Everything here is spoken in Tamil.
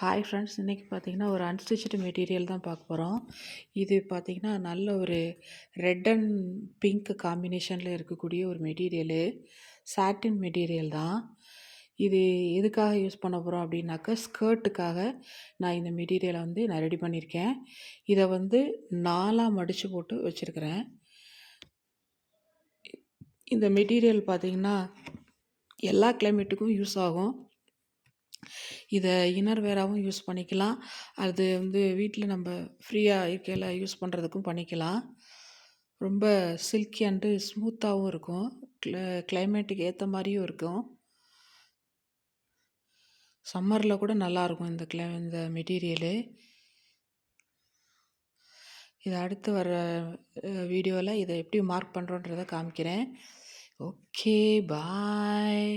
ஹாய் ஃப்ரெண்ட்ஸ், இன்றைக்கி பார்த்தீங்கன்னா ஒரு அன்ஸ்டிச்டு மெட்டீரியல் தான் பார்க்க போகிறோம். இது பார்த்தீங்கன்னா நல்ல ஒரு ரெட் அண்ட் பிங்க் காம்பினேஷனில் இருக்கக்கூடிய ஒரு மெட்டீரியலு. சாட்டின் மெட்டீரியல் தான். இது எதுக்காக யூஸ் பண்ண போகிறோம் அப்படின்னாக்கா, ஸ்கர்ட்டுக்காக நான் இந்த மெட்டீரியலை நான் ரெடி பண்ணியிருக்கேன். இதை 4ஆக மடித்து போட்டு வச்சுருக்கிறேன். இந்த மெட்டீரியல் பார்த்திங்கன்னா எல்லா கிளைமேட்டுக்கும் யூஸ் ஆகும். இதை இன்னர் வேராகவும் யூஸ் பண்ணிக்கலாம். அது வீட்டில் நம்ம ஃப்ரீயாக இருக்கையில் யூஸ் பண்ணுறதுக்கும் பண்ணிக்கலாம். ரொம்ப சில்கி அண்டு ஸ்மூத்தாகவும் இருக்கும். கிளைமேட்டுக்கு ஏற்ற மாதிரியும் இருக்கும். சம்மரில் கூட நல்லாயிருக்கும் இந்த மெட்டீரியலு. இதை அடுத்து வர வீடியோவில் இதை எப்படி மார்க் பண்ணுறோன்றதை காமிக்கிறேன். ஓகே, பாய்.